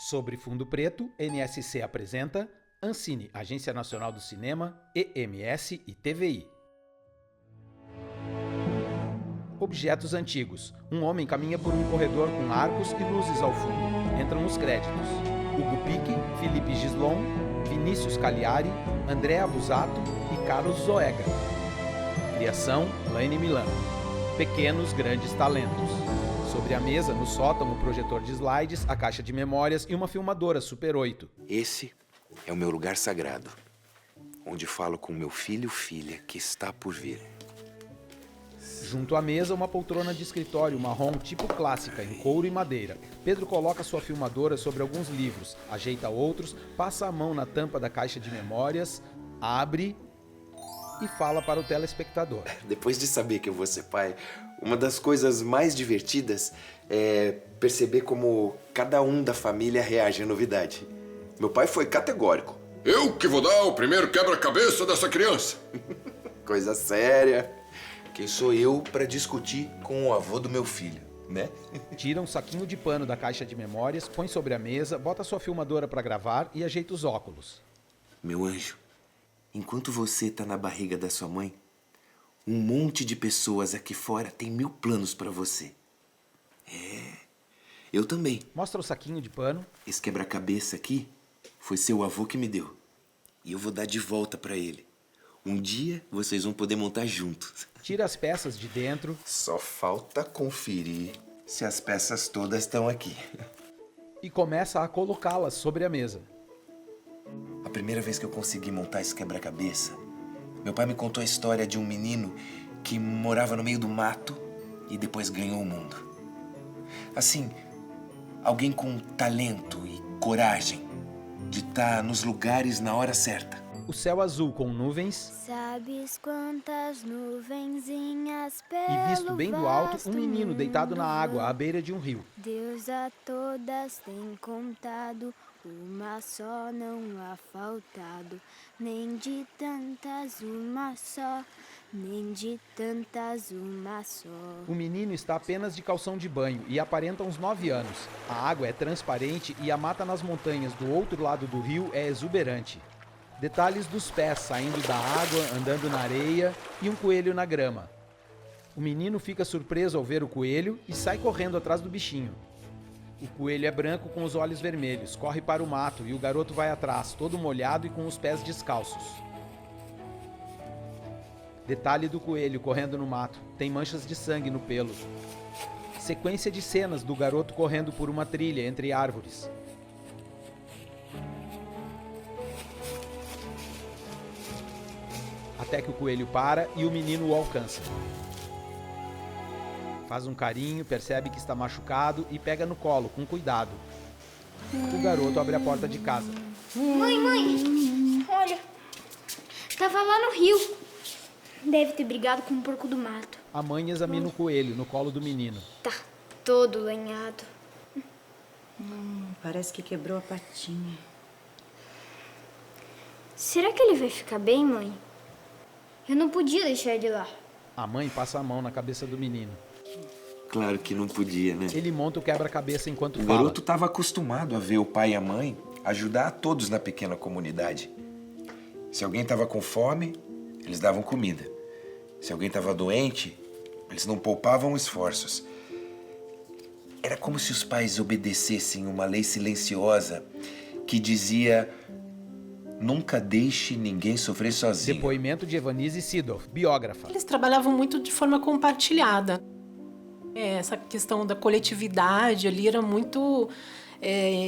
Sobre fundo preto, NSC apresenta Ancine, Agência Nacional do Cinema, EMS e TVI. Objetos antigos. Um homem caminha por um corredor com arcos e luzes ao fundo. Entram os créditos. Hugo Pique, Felipe Gislon, Vinícius Cagliari, André Abusato e Carlos Zoega. Criação, Laine Milano. Pequenos grandes talentos. Sobre a mesa, no sótão, o projetor de slides, a caixa de memórias e uma filmadora Super 8. Esse é o meu lugar sagrado, onde falo com meu filho ou filha que está por vir. Junto à mesa, uma poltrona de escritório marrom tipo clássica, em couro e madeira. Pedro coloca sua filmadora sobre alguns livros, ajeita outros, passa a mão na tampa da caixa de memórias, abre e fala para o telespectador. Depois de saber que eu vou ser pai, uma das coisas mais divertidas é perceber como cada um da família reage à novidade. Meu pai foi categórico. Eu que vou dar o primeiro quebra-cabeça dessa criança. Coisa séria. Quem sou eu para discutir com o avô do meu filho, né? Tira um saquinho de pano da caixa de memórias, põe sobre a mesa, bota sua filmadora para gravar e ajeita os óculos. Meu anjo, enquanto você tá na barriga da sua mãe, um monte de pessoas aqui fora tem 1000 planos para você. Eu também. Mostra o saquinho de pano. Esse quebra-cabeça aqui foi seu avô que me deu. E eu vou dar de volta para ele. Um dia vocês vão poder montar juntos. Tira as peças de dentro. Só falta conferir se as peças todas estão aqui. E começa a colocá-las sobre a mesa. A primeira vez que eu consegui montar esse quebra-cabeça, meu pai me contou a história de um menino que morava no meio do mato e depois ganhou o mundo. Assim, alguém com talento e coragem de estar nos lugares na hora certa. O céu azul com nuvens. Sabes quantas nuvenzinhas pelo E visto bem do alto, vasto um menino deitado na mundo água, à beira de um rio. Deus a todas tem contado, uma só não há faltado. Nem de tantas uma só, nem de tantas uma só. O menino está apenas de calção de banho e aparenta uns 9 anos. A água é transparente e a mata nas montanhas do outro lado do rio é exuberante. Detalhes dos pés saindo da água, andando na areia e um coelho na grama. O menino fica surpreso ao ver o coelho e sai correndo atrás do bichinho. O coelho é branco com os olhos vermelhos, corre para o mato e o garoto vai atrás, todo molhado e com os pés descalços. Detalhe do coelho correndo no mato, tem manchas de sangue no pelo. Sequência de cenas do garoto correndo por uma trilha entre árvores. Até que o coelho para e o menino o alcança. Faz um carinho, percebe que está machucado e pega no colo, com cuidado. O garoto abre a porta de casa. Mãe, olha. Tava lá no rio. Deve ter brigado com um porco do mato. A mãe examina o coelho no colo do menino. Tá todo lanhado. Parece que quebrou a patinha. Será que ele vai ficar bem, mãe? Eu não podia deixar ele lá. A mãe passa a mão na cabeça do menino. Claro que não podia, né? Ele monta o quebra-cabeça enquanto O fala. garoto estava acostumado a ver o pai e a mãe ajudar a todos na pequena comunidade. Se alguém estava com fome, eles davam comida. Se alguém estava doente, eles não poupavam esforços. Era como se os pais obedecessem uma lei silenciosa que dizia: nunca deixe ninguém sofrer sozinho. Depoimento de Evanise Sidolf, biógrafa. Eles trabalhavam muito de forma compartilhada. Essa questão da coletividade ali era muito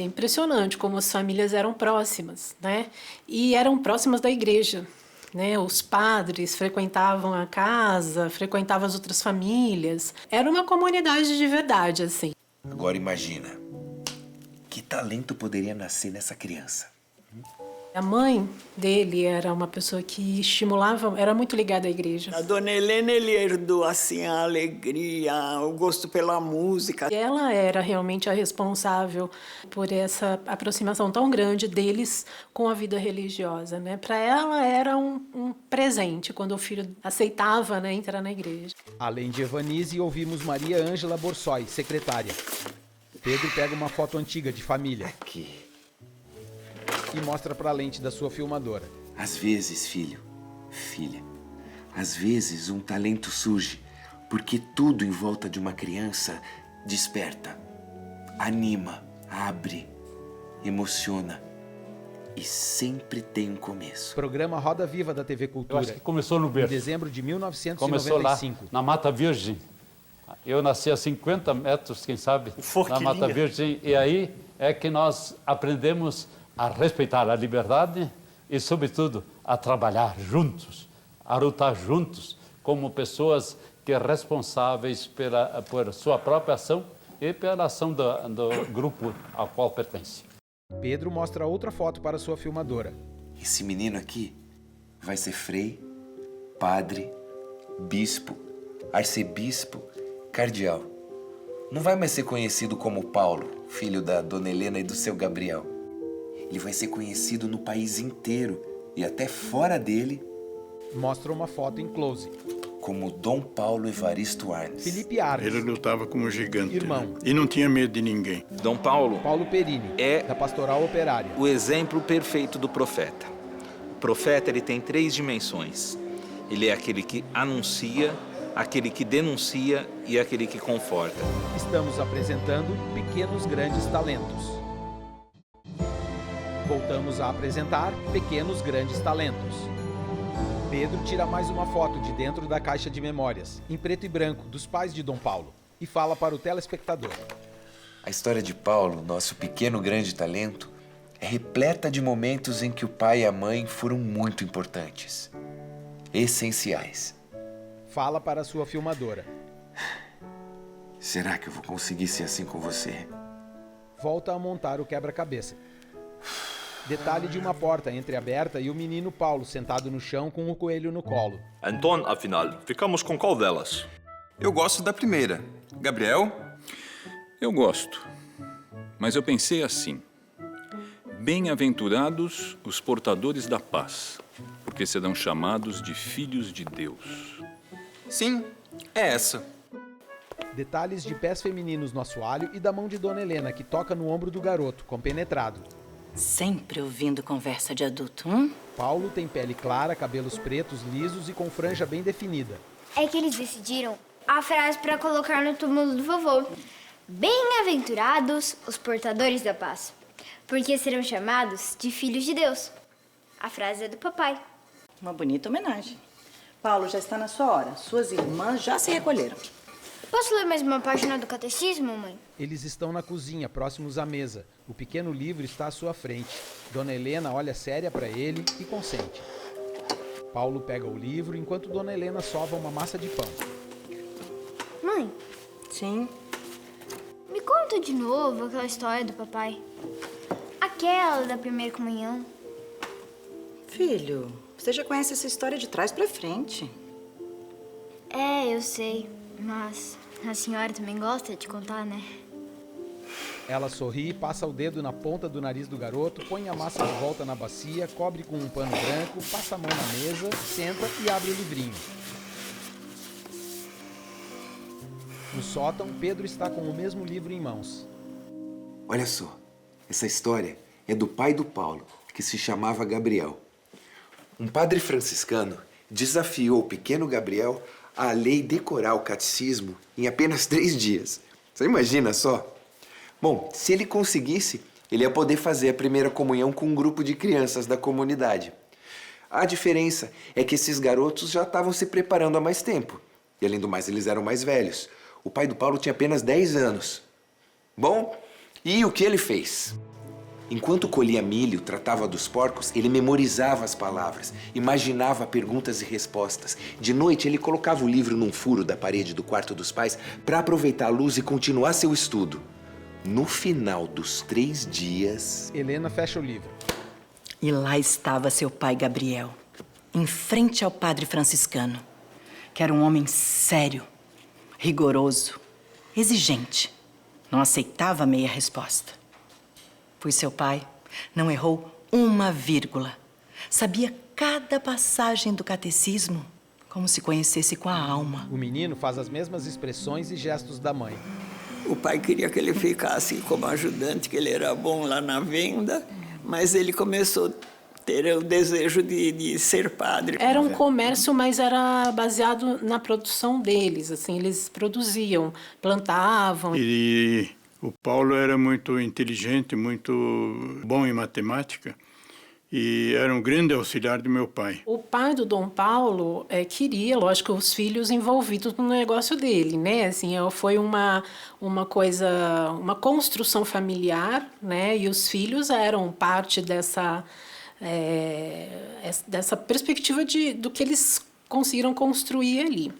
impressionante, como as famílias eram próximas, né? E eram próximas da igreja, né? Os padres frequentavam a casa, frequentavam as outras famílias. Era uma comunidade de verdade, assim. Agora imagina, que talento poderia nascer nessa criança? A mãe dele era uma pessoa que estimulava, era muito ligada à igreja. A dona Helena, ele herdou assim a alegria, o gosto pela música. E ela era realmente a responsável por essa aproximação tão grande deles com a vida religiosa, né? Para ela era um presente quando o filho aceitava, né, entrar na igreja. Além de Evanise, ouvimos Maria Ângela Borsoi, secretária. Pedro pega uma foto antiga de família Aqui. e mostra para a lente da sua filmadora. Às vezes, filho, filha, às vezes um talento surge porque tudo em volta de uma criança desperta, anima, abre, emociona e sempre tem um começo. Programa Roda Viva da TV Eu Cultura. acho que começou no Em berço. dezembro de Começou lá, 1995. na Mata Virgem. Eu nasci a 50 metros, quem sabe, na Forquilinha. Mata Virgem. E aí é que nós aprendemos a respeitar a liberdade e, sobretudo, a trabalhar juntos, a lutar juntos, como pessoas que responsáveis por sua própria ação e pela ação do grupo ao qual pertence. Pedro mostra outra foto para sua filmadora. Esse menino aqui vai ser frei, padre, bispo, arcebispo, cardeal. Não vai mais ser conhecido como Paulo, filho da Dona Helena e do seu Gabriel. Ele vai ser conhecido no país inteiro e até fora dele Mostra uma foto em close. como Dom Paulo Evaristo Arnes. Felipe Arnes, Ele lutava como gigante, Irmão. né? E não tinha medo de ninguém. Dom Paulo Paulo Perini, É- da Pastoral Operária. o exemplo perfeito do profeta. O profeta ele tem 3 dimensões. Ele é aquele que anuncia, aquele que denuncia e aquele que conforta. Estamos apresentando Pequenos Grandes Talentos. Voltamos a apresentar Pequenos Grandes Talentos. Pedro tira mais uma foto de dentro da caixa de memórias, em preto e branco, dos pais de Dom Paulo, e fala para o telespectador. A história de Paulo, nosso pequeno grande talento, é repleta de momentos em que o pai e a mãe foram muito importantes, essenciais. Fala para sua filmadora. Será que eu vou conseguir ser assim com você? Volta a montar o quebra-cabeça. Detalhe de uma porta entreaberta e o menino Paulo sentado no chão com o coelho no colo. Então, afinal, ficamos com qual delas? Eu gosto da primeira. Gabriel? Eu gosto, mas eu pensei assim: bem-aventurados os portadores da paz, porque serão chamados de filhos de Deus. Sim, é essa. Detalhes de pés femininos no assoalho e da mão de Dona Helena, que toca no ombro do garoto, compenetrado. Sempre ouvindo conversa de adulto, Paulo tem pele clara, cabelos pretos, lisos e com franja bem definida. É que eles decidiram a frase para colocar no túmulo do vovô. Bem-aventurados os portadores da paz, porque serão chamados de filhos de Deus. A frase é do papai. Uma bonita homenagem. Paulo, já está na sua hora. Suas irmãs já se recolheram. Posso ler mais uma página do catecismo, mãe? Eles estão na cozinha, próximos à mesa. O pequeno livro está à sua frente. Dona Helena olha séria para ele e consente. Paulo pega o livro enquanto Dona Helena sova uma massa de pão. Mãe, Sim. me conta de novo aquela história do papai. Aquela da primeira comunhão. Filho, você já conhece essa história de trás para frente. É, eu sei, mas a senhora também gosta de contar, né? Ela sorri, passa o dedo na ponta do nariz do garoto, põe a massa de volta na bacia, cobre com um pano branco, passa a mão na mesa, senta e abre o livrinho. No sótão, Pedro está com o mesmo livro em mãos. Olha só, essa história é do pai do Paulo, que se chamava Gabriel. Um padre franciscano desafiou o pequeno Gabriel a ler e decorar o catecismo em apenas 3 dias. Você imagina só? Bom, se ele conseguisse, ele ia poder fazer a primeira comunhão com um grupo de crianças da comunidade. A diferença é que esses garotos já estavam se preparando há mais tempo. E além do mais, eles eram mais velhos. O pai do Paulo tinha apenas 10 anos. Bom, e o que ele fez? Enquanto colhia milho, tratava dos porcos, ele memorizava as palavras, imaginava perguntas e respostas. De noite, ele colocava o livro num furo da parede do quarto dos pais para aproveitar a luz e continuar seu estudo. No final dos 3 dias... Helena fecha o livro. E lá estava seu pai Gabriel, em frente ao padre franciscano, que era um homem sério, rigoroso, exigente. Não aceitava meia resposta. Pois seu pai não errou uma vírgula. Sabia cada passagem do catecismo como se conhecesse com a alma. O menino faz as mesmas expressões e gestos da mãe. O pai queria que ele ficasse como ajudante, que ele era bom lá na venda, mas ele começou a ter o desejo de ser padre. Era um comércio, mas era baseado na produção deles, assim, eles produziam, plantavam. E o Paulo era muito inteligente, muito bom em matemática e era um grande auxiliar do meu pai. O pai do Dom Paulo queria, lógico, os filhos envolvidos no negócio dele, né? Assim, foi uma coisa, uma construção familiar, né? E os filhos eram parte dessa perspectiva do que eles conseguiram construir ali.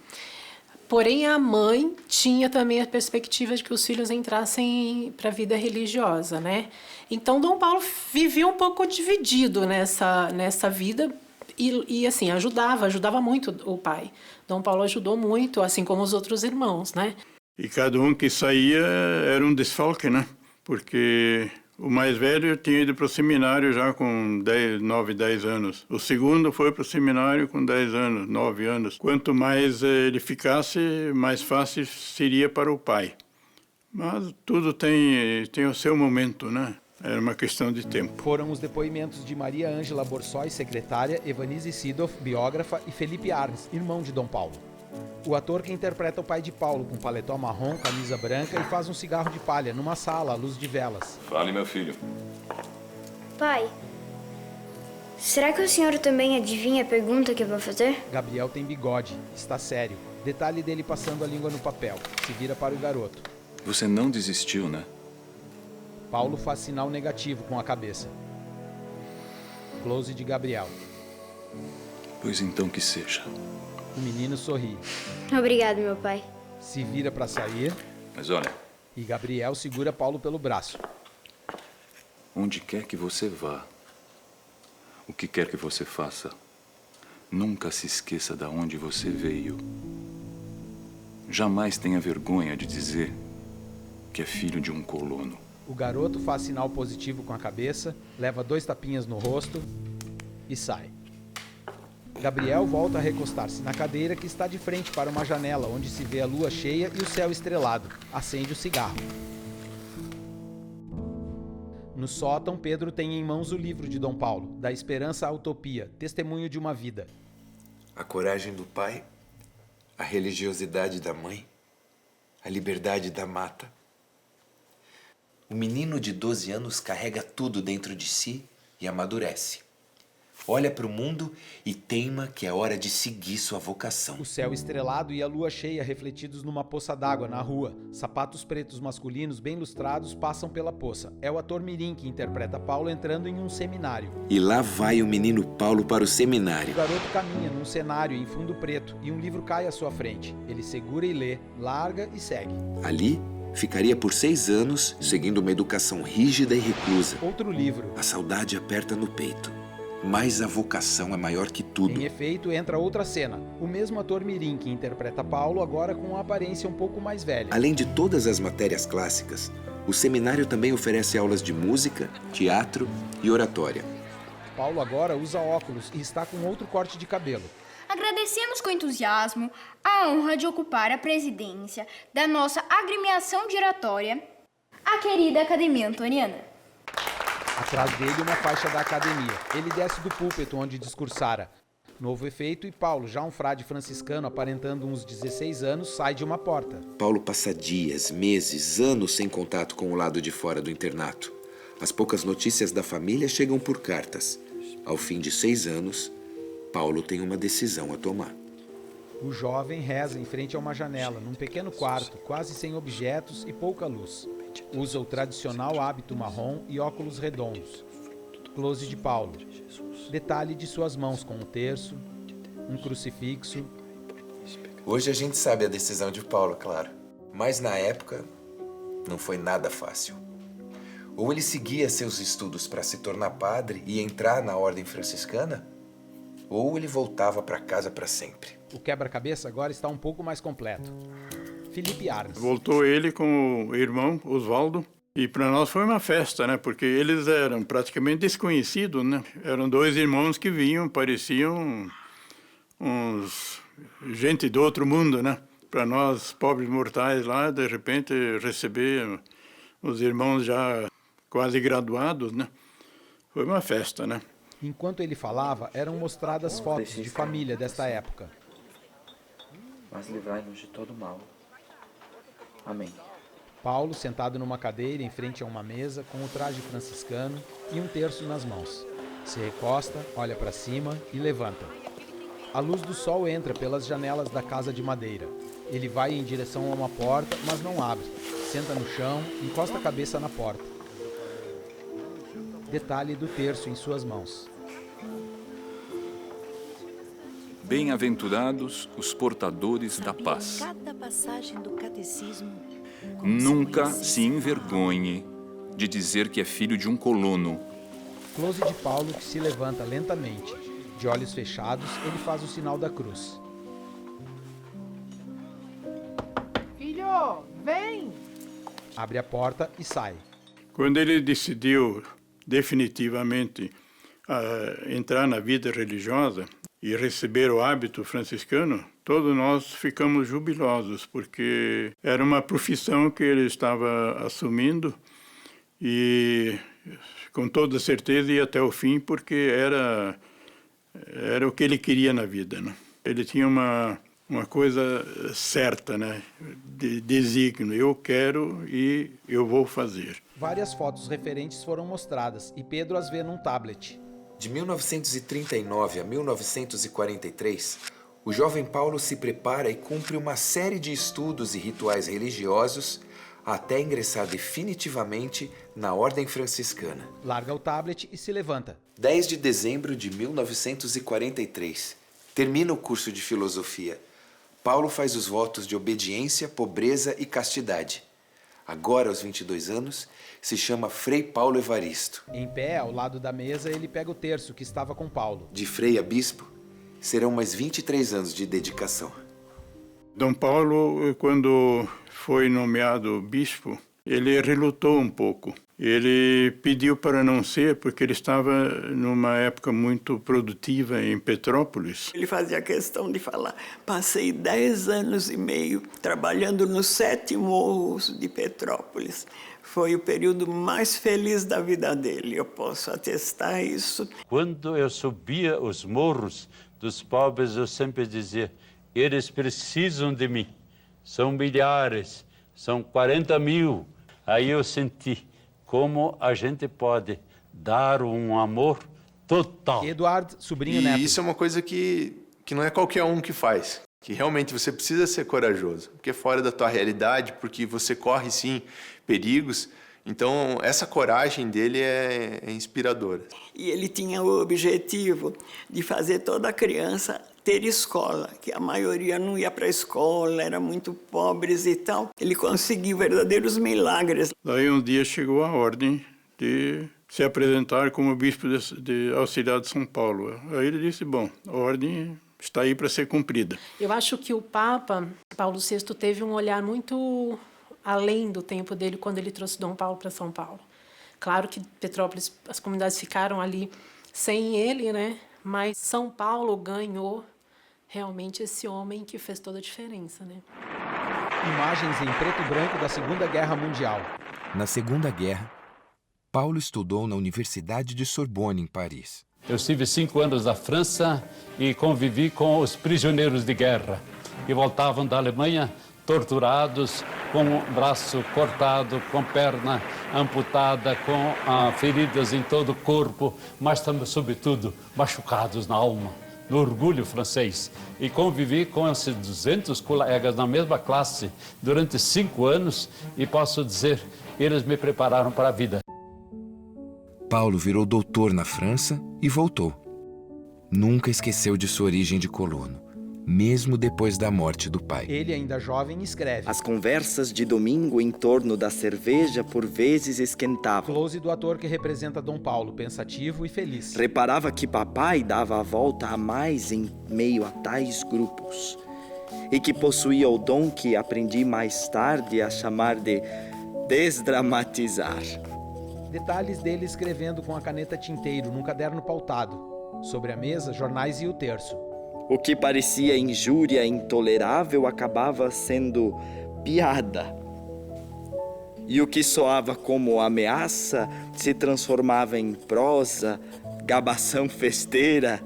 Porém, a mãe tinha também a perspectiva de que os filhos entrassem para a vida religiosa, né? Então, Dom Paulo vivia um pouco dividido nessa vida e assim, ajudava muito o pai. Dom Paulo ajudou muito, assim como os outros irmãos, né? E cada um que saía era um desfalque, né? Porque o mais velho tinha ido para o seminário já com 9, 10 anos. O segundo foi para o seminário com 10 anos, 9 anos. Quanto mais ele ficasse, mais fácil seria para o pai. Mas tudo tem o seu momento, né? Era uma questão de tempo. Foram os depoimentos de Maria Ângela Borsói, secretária, Evanise Sidoff, biógrafa, e Felipe Arns, irmão de Dom Paulo. O ator que interpreta o pai de Paulo, com paletó marrom, camisa branca e faz um cigarro de palha numa sala à luz de velas. Fale, meu filho. Pai, será que o senhor também adivinha a pergunta que eu vou fazer? Gabriel tem bigode, está sério. Detalhe dele passando a língua no papel. Se vira para o garoto. Você não desistiu, né? Paulo faz sinal negativo com a cabeça. Close de Gabriel. Pois então que seja. O menino sorri. Obrigado, meu pai. Se vira para sair. Mas olha... E Gabriel segura Paulo pelo braço. Onde quer que você vá, o que quer que você faça, nunca se esqueça de onde você veio. Jamais tenha vergonha de dizer que é filho de um colono. O garoto faz sinal positivo com a cabeça, leva 2 tapinhas no rosto e sai. Gabriel volta a recostar-se na cadeira que está de frente para uma janela onde se vê a lua cheia e o céu estrelado. Acende o cigarro. No sótão, Pedro tem em mãos o livro de Dom Paulo, Da Esperança à Utopia, Testemunho de uma Vida. A coragem do pai, a religiosidade da mãe, a liberdade da mata. O menino de 12 anos carrega tudo dentro de si e amadurece. Olha para o mundo e teima que é hora de seguir sua vocação. O céu estrelado e a lua cheia refletidos numa poça d'água na rua. Sapatos pretos masculinos bem lustrados passam pela poça. É o ator mirim que interpreta Paulo entrando em um seminário. E lá vai o menino Paulo para o seminário. O garoto caminha num cenário em fundo preto e um livro cai à sua frente. Ele segura e lê, larga e segue. Ali, ficaria por 6 anos, seguindo uma educação rígida e reclusa. Outro livro. A saudade aperta no peito. Mas a vocação é maior que tudo. Em efeito, entra outra cena. O mesmo ator mirim que interpreta Paulo, agora com uma aparência um pouco mais velha. Além de todas as matérias clássicas, o seminário também oferece aulas de música, teatro e oratória. Paulo agora usa óculos e está com outro corte de cabelo. Agradecemos com entusiasmo a honra de ocupar a presidência da nossa agremiação giratória, a querida Academia Antoniana. Atrás dele, uma faixa da academia. Ele desce do púlpito onde discursara. Novo efeito e Paulo, já um frade franciscano aparentando uns 16 anos, sai de uma porta. Paulo passa dias, meses, anos sem contato com o lado de fora do internato. As poucas notícias da família chegam por cartas. Ao fim de 6 anos, Paulo tem uma decisão a tomar. O jovem reza em frente a uma janela, num pequeno quarto, quase sem objetos e pouca luz. Usa o tradicional hábito marrom e óculos redondos. Close de Paulo. Detalhe de suas mãos com um terço, um crucifixo. Hoje a gente sabe a decisão de Paulo, claro. Mas na época, não foi nada fácil. Ou ele seguia seus estudos para se tornar padre e entrar na ordem franciscana, ou ele voltava para casa para sempre. O quebra-cabeça agora está um pouco mais completo. Felipe Arns. Voltou ele com o irmão, Oswaldo, e para nós foi uma festa, né? Porque eles eram praticamente desconhecidos, né? Eram 2 irmãos que vinham, pareciam uns gente do outro mundo, né? Para nós, pobres mortais lá, de repente, receber os irmãos já quase graduados, né? Foi uma festa, né? Enquanto ele falava, eram mostradas fotos de família desta época. Mas livrai-nos de todo mal. Amém. Paulo, sentado numa cadeira em frente a uma mesa, com o traje franciscano e um terço nas mãos. Se recosta, olha para cima e levanta. A luz do sol entra pelas janelas da casa de madeira. Ele vai em direção a uma porta, mas não abre. Senta no chão, encosta a cabeça na porta. Detalhe do terço em suas mãos. Bem-aventurados os portadores da paz. Cada passagem do catecismo. Nunca se envergonhe de dizer que é filho de um colono. Close de Paulo que se levanta lentamente. De olhos fechados, ele faz o sinal da cruz. Filho, vem! Abre a porta e sai. Quando ele decidiu definitivamente entrar na vida religiosa e receber o hábito franciscano, todos nós ficamos jubilosos, porque era uma profissão que ele estava assumindo e com toda certeza ia até o fim, porque era o que ele queria na vida, né? Ele tinha uma coisa certa, né? De desígnio, eu quero e eu vou fazer. Várias fotos referentes foram mostradas e Pedro as vê num tablet. De 1939 a 1943, o jovem Paulo se prepara e cumpre uma série de estudos e rituais religiosos até ingressar definitivamente na Ordem Franciscana. Larga o tablet e se levanta. 10 de dezembro de 1943. Termina o curso de filosofia. Paulo faz os votos de obediência, pobreza e castidade. Agora, aos 22 anos, se chama Frei Paulo Evaristo. Em pé, ao lado da mesa, ele pega o terço que estava com Paulo. De frei a bispo, serão mais 23 anos de dedicação. Dom Paulo, quando foi nomeado bispo, ele relutou um pouco. Ele pediu para não ser, porque ele estava numa época muito produtiva em Petrópolis. Ele fazia questão de falar, passei 10 anos e meio trabalhando nos 7 morros de Petrópolis. Foi o período mais feliz da vida dele, eu posso atestar isso. Quando eu subia os morros dos pobres, eu sempre dizia, eles precisam de mim. São milhares, são 40 mil. Aí eu senti como a gente pode dar um amor total. Eduardo, sobrinho neto. E isso é uma coisa que não é qualquer um que faz. Que realmente você precisa ser corajoso. Porque é fora da tua realidade, porque você corre, sim, perigos. Então, essa coragem dele é inspiradora. E ele tinha o objetivo de fazer toda criança ter escola, que a maioria não ia para a escola, eram muito pobres e tal. Ele conseguiu verdadeiros milagres. Daí um dia chegou a ordem de se apresentar como bispo de Auxiliar de São Paulo. Aí ele disse, bom, a ordem está aí para ser cumprida. Eu acho que o Papa Paulo VI teve um olhar muito além do tempo dele quando ele trouxe Dom Paulo para São Paulo. Claro que Petrópolis, as comunidades ficaram ali sem ele, né? Mas São Paulo ganhou realmente esse homem que fez toda a diferença, né? Imagens em preto e branco da Segunda Guerra Mundial. Na Segunda Guerra, Paulo estudou na Universidade de Sorbonne, em Paris. Eu estive 5 anos na França e convivi com os prisioneiros de guerra que voltavam da Alemanha torturados, com o braço cortado, com perna amputada, com feridas em todo o corpo, mas também, sobretudo, machucados na alma, no orgulho francês. E convivi com esses 200 colegas na mesma classe durante 5 anos e posso dizer, eles me prepararam para a vida. Paulo virou doutor na França e voltou. Nunca esqueceu de sua origem de colono, mesmo depois da morte do pai. Ele, ainda jovem, escreve. As conversas de domingo em torno da cerveja por vezes esquentavam. Close do ator que representa Dom Paulo, pensativo e feliz. Reparava que papai dava a volta a mais em meio a tais grupos e que possuía o dom que aprendi mais tarde a chamar de desdramatizar. Detalhes dele escrevendo com a caneta tinteiro num caderno pautado. Sobre a mesa, jornais e o terço. O que parecia injúria intolerável acabava sendo piada. E o que soava como ameaça se transformava em prosa, gabação festeira.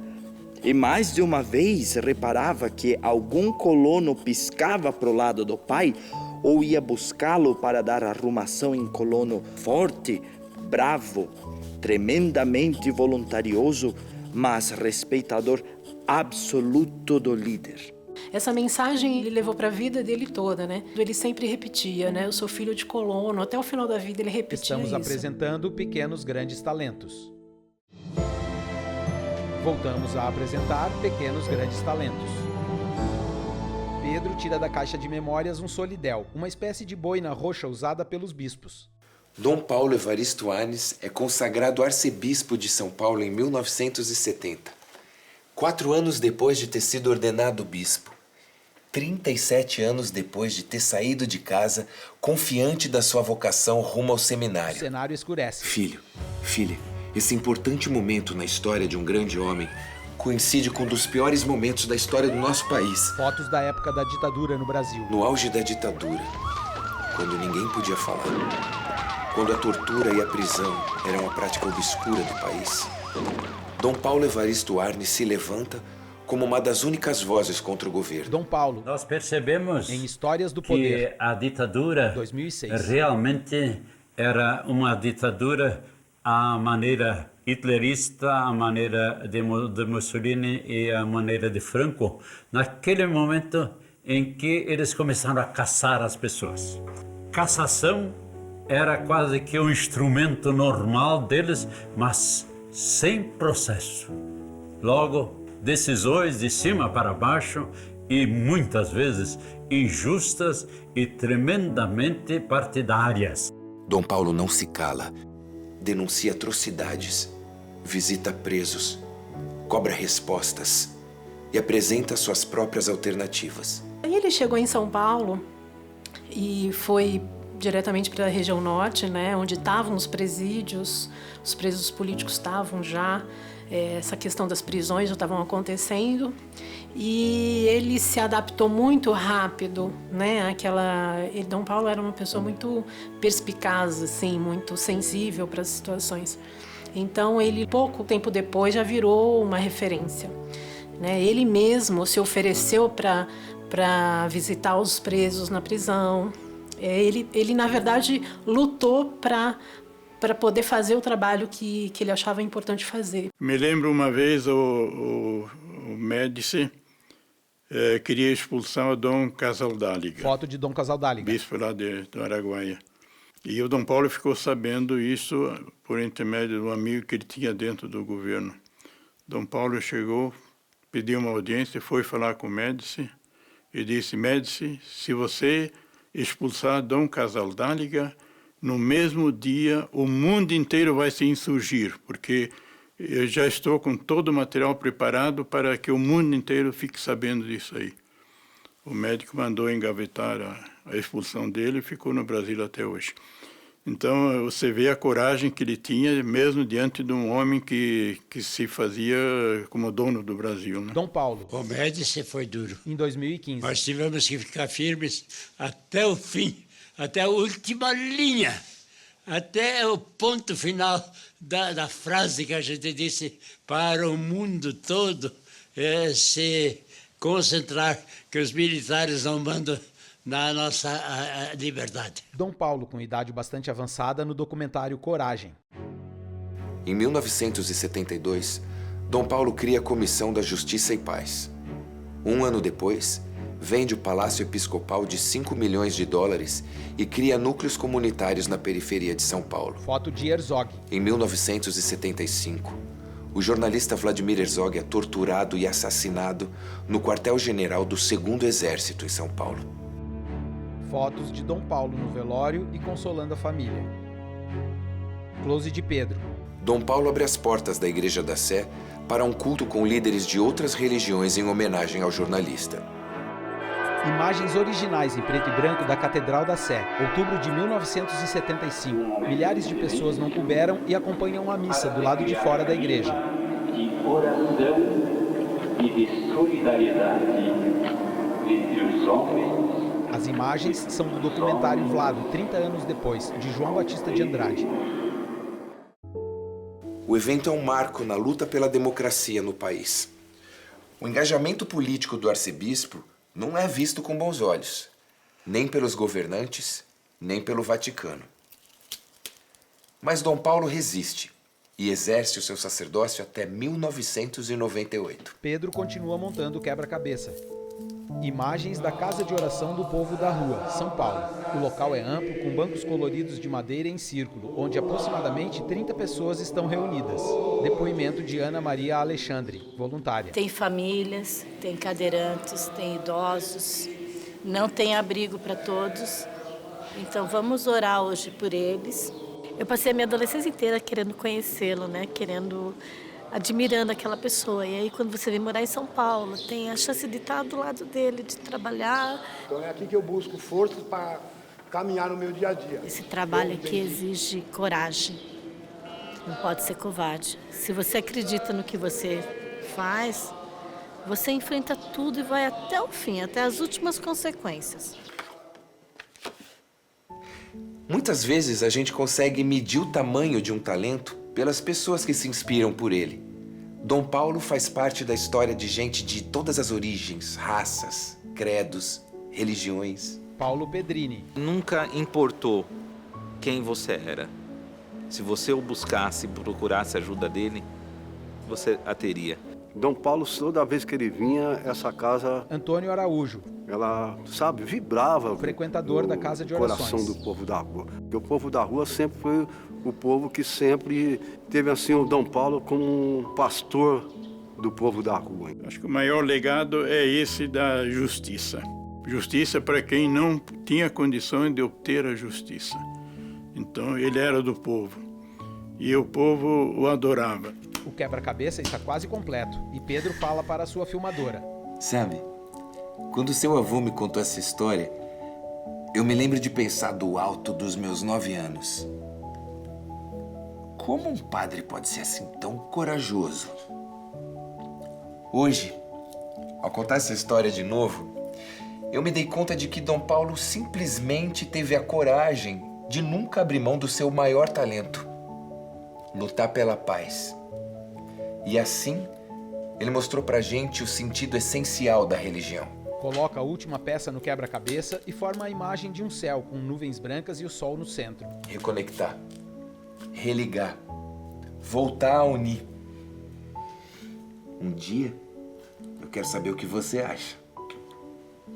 E mais de uma vez reparava que algum colono piscava pro lado do pai ou ia buscá-lo para dar arrumação em colono forte, bravo, tremendamente voluntarioso, mas respeitador absoluto do líder. Essa mensagem ele levou para a vida dele toda, né? Ele sempre repetia, né? Eu sou filho de colono. Até o final da vida ele repetia Estamos isso. apresentando Pequenos Grandes Talentos. Voltamos a apresentar Pequenos Grandes Talentos. Pedro tira da caixa de memórias um solidel, uma espécie de boina roxa usada pelos bispos. Dom Paulo Evaristo Arnes é consagrado arcebispo de São Paulo em 1970. 4 anos depois de ter sido ordenado bispo. 37 anos depois de ter saído de casa, confiante da sua vocação rumo ao seminário. O cenário escurece. Filho, filha, esse importante momento na história de um grande homem coincide com um dos piores momentos da história do nosso país. Fotos da época da ditadura no Brasil. No auge da ditadura, quando ninguém podia falar, quando a tortura e a prisão eram a prática obscura do país, Dom Paulo Evaristo Arnes se levanta como uma das únicas vozes contra o governo. Dom Paulo. Nós percebemos em Histórias do que Poder, a ditadura 2006. realmente era uma ditadura à maneira hitlerista, à maneira de Mussolini e à maneira de Franco, naquele momento em que eles começaram a caçar as pessoas. Cassação era quase que um instrumento normal deles, mas sem processo. Logo, decisões de cima para baixo e muitas vezes injustas e tremendamente partidárias. Dom Paulo não se cala, denuncia atrocidades, visita presos, cobra respostas e apresenta suas próprias alternativas. Aí ele chegou em São Paulo e foi diretamente para a região norte, né, onde estavam os presídios, os presos políticos estavam já, essa questão das prisões já estavam acontecendo, e ele se adaptou muito rápido, né, Dom Paulo era uma pessoa muito perspicaz, assim, muito sensível para as situações. Então ele, pouco tempo depois, já virou uma referência, né? Ele mesmo se ofereceu para visitar os presos na prisão. Ele, na verdade, lutou para poder fazer o trabalho que ele achava importante fazer. Me lembro uma vez o Médici queria expulsar o Dom Casaldáliga. Foto de Dom Casaldáliga. Bispo lá do Araguaia. E o Dom Paulo ficou sabendo isso por intermédio de um amigo que ele tinha dentro do governo. Dom Paulo chegou, pediu uma audiência, foi falar com o Médici e disse: Médici, se você expulsar Dom Casaldáliga, no mesmo dia o mundo inteiro vai se insurgir, porque eu já estou com todo o material preparado para que o mundo inteiro fique sabendo disso aí. O médico mandou engavetar a expulsão dele e ficou no Brasil até hoje. Então você vê a coragem que ele tinha, mesmo diante de um homem que se fazia como dono do Brasil, né? Dom Paulo. O Médici foi duro. Em 2015. Nós tivemos que ficar firmes até o fim, até a última linha, até o ponto final da frase que a gente disse para o mundo todo se concentrar, que os militares não mandam na nossa liberdade. Dom Paulo, com idade bastante avançada, no documentário Coragem. Em 1972, Dom Paulo cria a Comissão da Justiça e Paz. 1 ano depois, vende o Palácio Episcopal de $5 milhões e cria núcleos comunitários na periferia de São Paulo. Foto de Herzog. Em 1975, o jornalista Vladimir Herzog é torturado e assassinado no quartel-general do 2º Exército em São Paulo. Fotos de Dom Paulo no velório e consolando a família. Close de Pedro. Dom Paulo abre as portas da Igreja da Sé para um culto com líderes de outras religiões em homenagem ao jornalista. Imagens originais em preto e branco da Catedral da Sé, outubro de 1975. Milhares de pessoas não couberam e acompanham a missa do lado de fora da igreja. e de solidariedade entre os homens. As imagens são do documentário Vlado, 30 anos depois, de João Batista de Andrade. O evento é um marco na luta pela democracia no país. O engajamento político do arcebispo não é visto com bons olhos, nem pelos governantes, nem pelo Vaticano. Mas Dom Paulo resiste e exerce o seu sacerdócio até 1998. Pedro continua montando o quebra-cabeça. Imagens da Casa de Oração do Povo da Rua, São Paulo. O local é amplo, com bancos coloridos de madeira em círculo, onde aproximadamente 30 pessoas estão reunidas. Depoimento de Ana Maria Alexandre, voluntária. Tem famílias, tem cadeirantes, tem idosos, não tem abrigo para todos. Então vamos orar hoje por eles. Eu passei a minha adolescência inteira querendo conhecê-lo, né? Admirando aquela pessoa. E aí, quando você vem morar em São Paulo, tem a chance de estar do lado dele, de trabalhar. Então é aqui que eu busco forças para caminhar no meu dia a dia. Esse trabalho aqui exige coragem. Não pode ser covarde. Se você acredita no que você faz, você enfrenta tudo e vai até o fim, até as últimas consequências. Muitas vezes a gente consegue medir o tamanho de um talento pelas pessoas que se inspiram por ele. Dom Paulo faz parte da história de gente de todas as origens, raças, credos, religiões. Paulo Pedrini. Nunca importou quem você era. Se você o buscasse e procurasse a ajuda dele, você a teria. Dom Paulo, toda vez que ele vinha, essa casa... Antônio Araújo. Ela, vibrava. Frequentador da Casa de Orações. Coração do povo da rua. Porque o povo da rua sempre foi o povo que sempre teve assim o Dom Paulo como um pastor do povo da rua. Acho que o maior legado é esse da justiça. Justiça para quem não tinha condições de obter a justiça. Então ele era do povo e o povo o adorava. O quebra-cabeça está quase completo e Pedro fala para a sua filmadora. Sabe, quando seu avô me contou essa história, eu me lembro de pensar do alto dos meus 9 anos. Como um padre pode ser assim tão corajoso? Hoje, ao contar essa história de novo, eu me dei conta de que Dom Paulo simplesmente teve a coragem de nunca abrir mão do seu maior talento, lutar pela paz. E assim, ele mostrou pra gente o sentido essencial da religião. Coloca a última peça no quebra-cabeça e forma a imagem de um céu com nuvens brancas e o sol no centro. Reconectar, religar, voltar a unir. Um dia, eu quero saber o que você acha.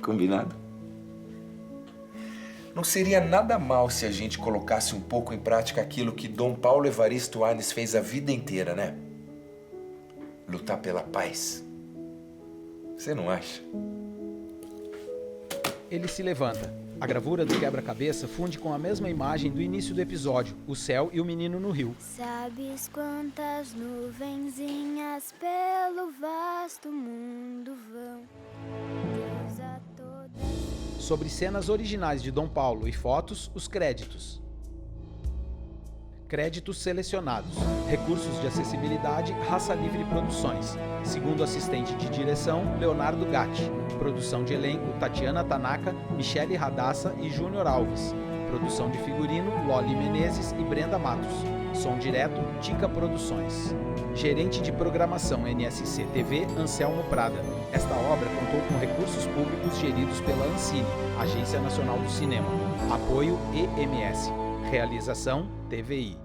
Combinado? Não seria nada mal se a gente colocasse um pouco em prática aquilo que Dom Paulo Evaristo Arnes fez a vida inteira, né? Lutar pela paz. Você não acha? Ele se levanta. A gravura do quebra-cabeça funde com a mesma imagem do início do episódio, o céu e o menino no rio. Sabes quantas nuvenzinhas pelo vasto mundo vão? Deus a todas. Sobre cenas originais de Dom Paulo e fotos, os créditos. Créditos selecionados. Recursos de acessibilidade, Raça Livre Produções. Segundo assistente de direção, Leonardo Gatti. Produção de elenco, Tatiana Tanaka, Michele Radassa e Júnior Alves. Produção de figurino, Loli Menezes e Brenda Matos. Som direto, Tica Produções. Gerente de programação NSC TV, Anselmo Prada. Esta obra contou com recursos públicos geridos pela Ancine, Agência Nacional do Cinema. Apoio EMS. Realização TVI.